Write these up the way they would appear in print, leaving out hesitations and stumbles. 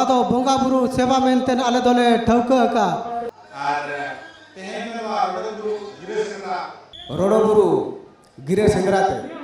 नवा तो बोंगा बुरु सेवा मेनतेन आले दोले ठौका का आर तेहेन नवा रोडो बुरु गिरे सेंद्रा रोडो बुरु गिरे सेंद्राते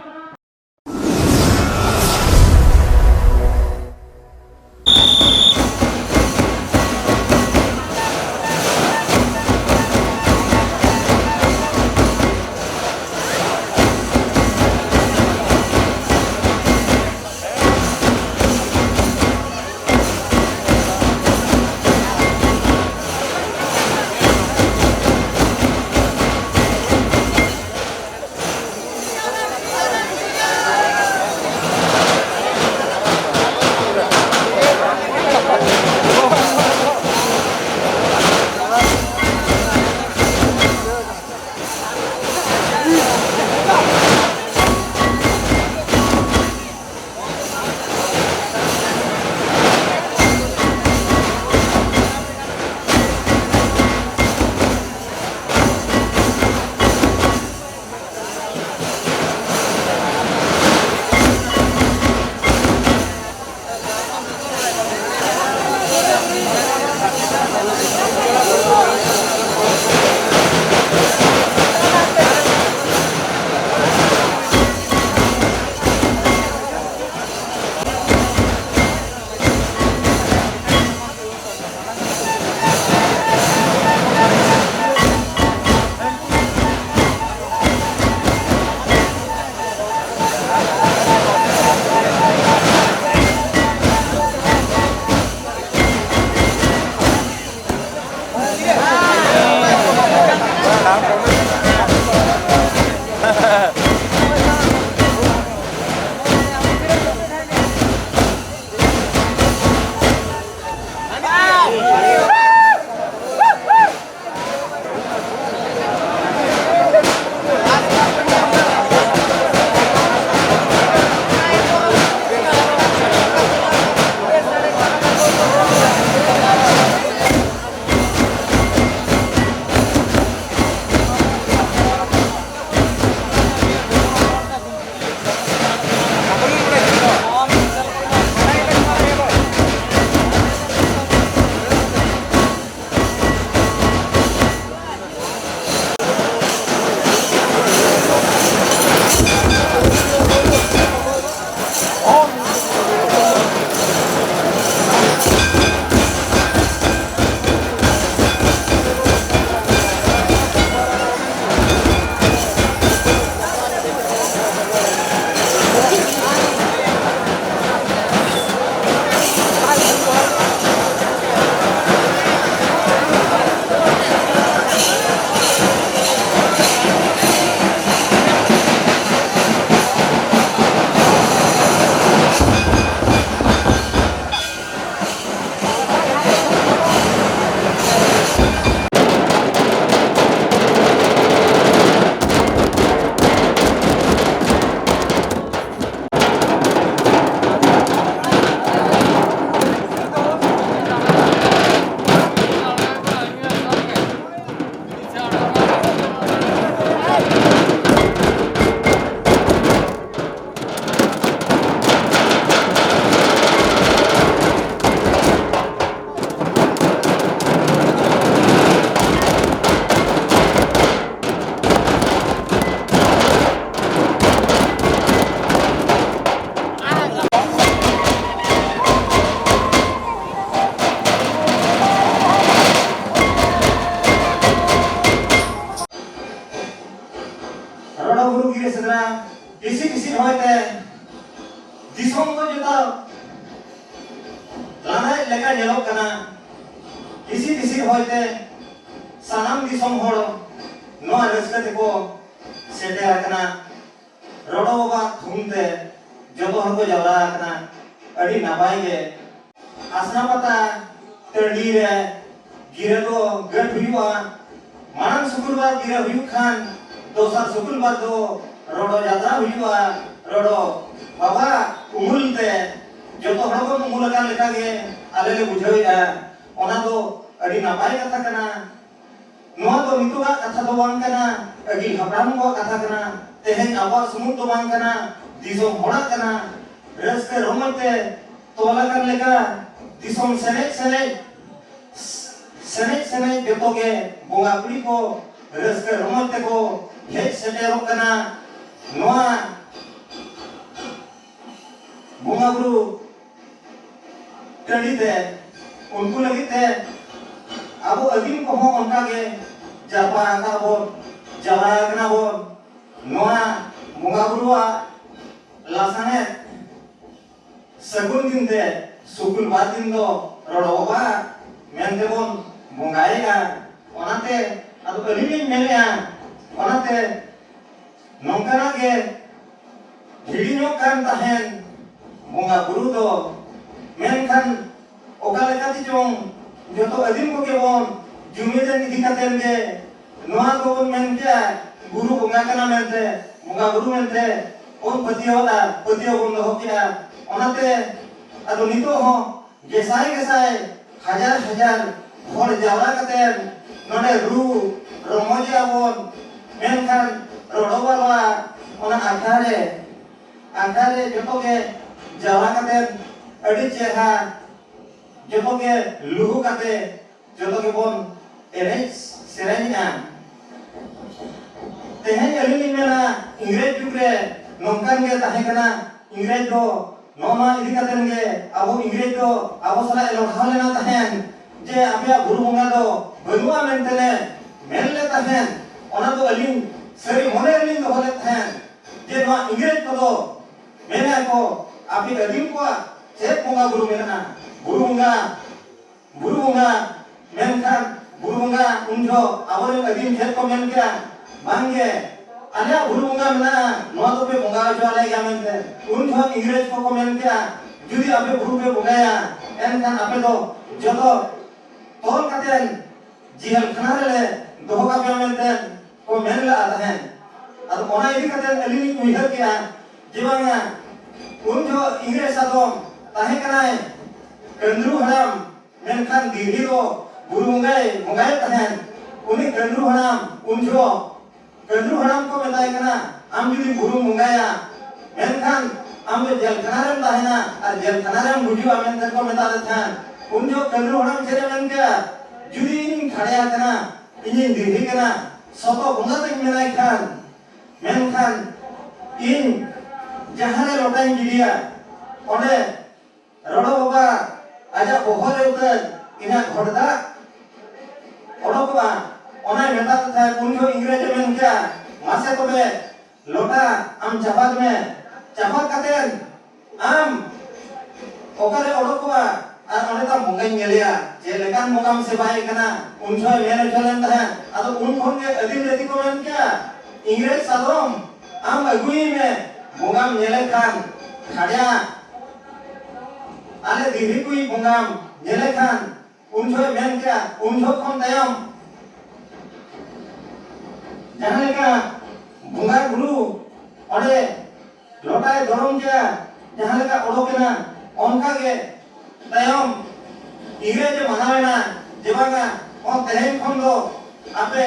किसी होते दिसों को जुता लाना लेकर जलो कना किसी होते सानाम दिसों होड़ो नो रस्ते को सेटे रखना रोडो बाबा थूमते जो तो हमको जला रखना अड़ी नबाई के आसना पता तड़ी रे गिरे तो गट हुआ मानम शुक्रवार गिरे हुई खान दोसर शुक्रवार तो रोडो यात्रा हुआ रोडो बाबा उमुलते जो तो हम को उमुल का लेका के आले ले बुझाइया ओना तो अड़ी नपाय कथा कना नो तो नितुआ कथा तो बांग कना अगी हपराम को कथा कना तेहेन आवा सुमुत तो बांग कना दिसो होड़ा कना रस के रोमते तोला कर लेका दिसम सेने जतो के बोंगा बुड़ी को रस्के रमत को हेज सेटेरो कना नोआ बोंगा बुरु टंडी ते उनको लगी ते अब अदीम को हो उनका के जापा का वो जवाया कना वो नोआ बोंगा बुरुआ लासाने सगुन दिन ते सुकुल बाद दिन दो रोडोबा मेनते बोन बोंगाएगा ओनाते अब अलिमी मेलेया ओनाते नोंकना के हिडिनो कान ताहेन बोंगा बुरु दो मेनखान ओका लेका तिचों जतो अदीम को के बोन जुमेदन इदी कातेन के नोआ को बोन मेन क्या गुरु बोंगा कना मेनते बोंगा बुरु मेनते ओन पतियो बोन दो क्या ओनाते अदो नितो हो गेसाय हजार हर जावरा कतेन नोडे रू रमोजिया बोन मेनखान रोडोबाला ओना आखारे जतो के जावरा कतेन अड़ी चेहरा जतो के लुहु कते जतो के बोन एनेज सेरेनिया तेहेन अलिनी मेना इंग्रेज जुगरे नोंकान के ताहे कना इंग्रेज दो नोमा इदी कतेन के आबो इंग्रेज दो आबो सला लड़हा लेना ताहेन जे आपया गुरु बोंगा दो बनुआ मेनतेले मेनले ताहेन ओना दो अलिन सरी मोने अलिन दो होले ताहेन जे नो इंग्रेज को दो मेना को आपी अदीम को चेक बोंगा गुरु मेना गुरु बोंगा मेनखान गुरु बोंगा उनजो आबोरे अदीम चेक को मेन क्या बांगे आलिया गुरु बोंगा मेना नो तो पे बोंगा जो आले क्या मेनते उनजो इंग्रेज को मेन क्या जुदी आपे गुरु पे बोंगाया एनखान आपे दो जतो तोल कतेन जिहल खनारे दोहो का पे मेनते को मेनला आधान अब ओना इदी कतेन अलिनी उइहर क्या जीवांगा उनजो इंग्रेज सादोम ताहे कनाय कंद्रू हराम मेनखान दीदी दो गुरु बोंगाय ताहेन उनी कंद्रू हराम उनजो कंद्रू हराम को मेताय कना आम जुदी गुरु बोंगाया मेनखान आम जो जेल खनारेम ताहेना और जेल खनारेम गुजुआ मेनते को मेता देथान उनजो कंद्रू हराम चेरे मेन के जुदी इन खड़या कना इनी दीदी कना सतो बोंगा तक मेनाय खान मेनखान इन जहारे लोटाइन गिडिया ओंडे रोडो बाबा आजा बोहरे उतर इना घोड़दा ओडोबा ओना मेता था उनजो इंग्रेज मेन क्या मासे तबे लोटा आम चापात में चापात कतेन आम ओकारे ओडोबा आर ओने ता बोंगाय नेलिया जे लेकान बोंगाम सेबाय कना उनजो मेन चलन था आदो उन खोन के अदीम लेती को मेन क्या इंग्रेज सादोम आम अगुई में बोंगाम नेले खान खड़या आले दीदी कुई बोंगाम नेले खान उनजो मेन क्या उनजो खोन तयम जहां लेका बोंगा गुरु ओडे लोटाय दरम क्या जहां लेका ओडोकेना ओनका के तयम इंग्रेज मनावेना जेबागा ओ तहेन खोन दो आपे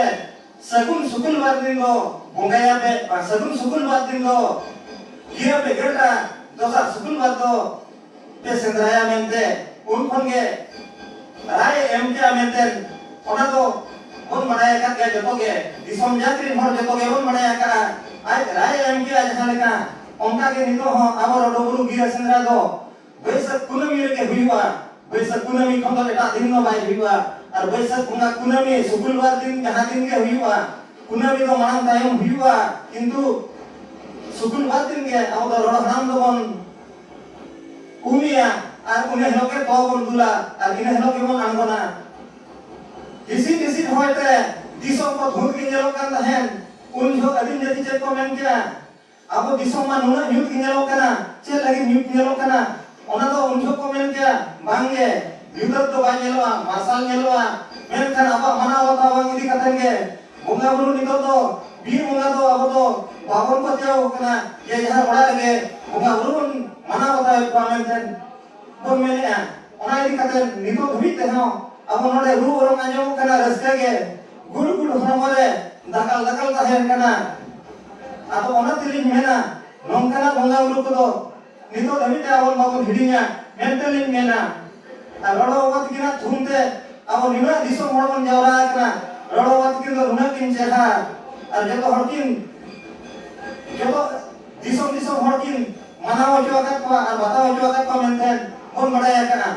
सगुन सुकुल बार दिन दो बोंगाया पे सगुन सुकुल बार दिन दो गिया पे गटा दोसा सुकुल बार दो पे सेंद्राया मेनते उन खोन के राय एम के मेनते ओना तो बोन मनाया का के जतो के दिसम जात्री हर जतो के बोन मनाया का आज राय एम के जहां लेका ओनका के नितो हो आबो रोडोबुरु गिरा सेंद्रा दो बैसाख कुनमी लेके हुईवा बैसाख कुनमी खन दो एटा दिन नो बाय हुईवा और बैसाख बोंगा कुनमी शुक्रवार दिन जहां दिन के हुईवा कुनमी दो मानम तायम हुईवा किंतु शुक्रवार दिन के आबो दो रोड हराम दो बोन उमिया और उन्हें लोके तो बोन दुला और इन्हें लोके बोन आंगोना किसी होते दिसों को धूल की जेलो कान तहेन उन जो अदीम जति चेक को मेन क्या अब दिसों मा नुना न्यूट की जेलो कना चे लगी न्यूट जेलो कना ओना दो उन जो को मेन क्या बांगे युदत तो बाय जेलोआ मार्शल जेलोआ मेन खान अब मना होता बांग इदी कतन के बोंगा बुरु नितो तो बीर बोंगा तो अब तो बाबन को तेओ कना ये जहां ओड़ा लगे बोंगा बुरु मना होता है पामेन थन बोन मेने ओना इदी कतन नितो धुबी ते हो अब नोडे रू रंग आजो कना रस्ते के गुरु हरमरे दकल ताहेन कना अब ओना तिलिन मेना नोंकना बोंगा बुरु को दो नितो धबिते आबन बाबन हिडिया मेंटलिन मेना रोडो बाबा तकिना थुमते अब निना दिसोम हड़ बन जावरा कना रोडो बाबा तकिन दो रुना किन चेहा और जतो हड़किन जतो दिसोम हड़ किन माना हो जो का और बता हो जो का मेंते बन बड़ाया कना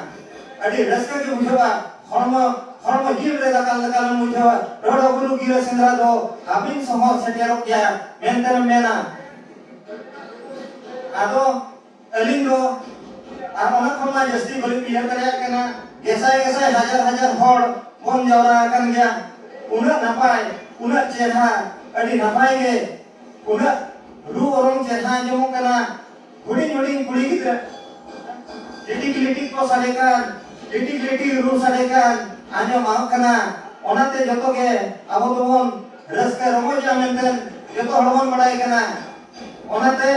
अडी रस्का के बुझवा हरम जिल रे दाकाल मुझवा रोडो गुरु गिरा सेंद्रा दो हाबिन सहर सेटेरो क्या मेंते मेना आदो अलिंग दो আর অনেক ক্ষমা জস্তি বলি পিয়ার করে কেনা গেসাই হাজার হড় বন যাওরা কান গিয়া উনা নাপাই উনা চেহরা আদি নাপাই গে উনা রু অরং চেহরা জমু কেনা হুডিং কুড়ি গিরা লিটিক কো সালেকান লিটিক রু সালেকান আজো মাও কেনা ওনাতে যতগে আবো দবন রসকে রমজা মেনতেন যত হড়বন বাড়াই কেনা ওনাতে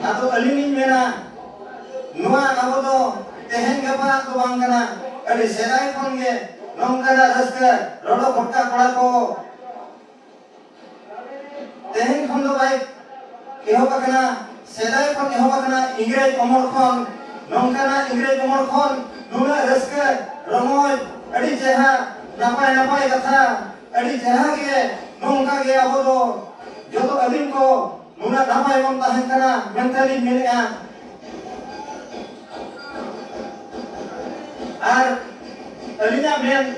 আতো আলিনিন মেনা नुआ अब तो तेहन गपा तो बांग कना अरे सेदाय खन गे नंगना रसके रोडो फटका कड़ा को तेहन खन दो भाई एहो बकना सेदाय खन एहो बकना इंग्रेज अमर खन नंगना इंग्रेज अमर खन नुना रसके रमोय अड़ी जेहा नापाय कथा अड़ी जेहा के नंगा गे अब तो जो तो अदिन को नुना नापाय बन ताहन कना मेंटली मिलया और अलिना मेन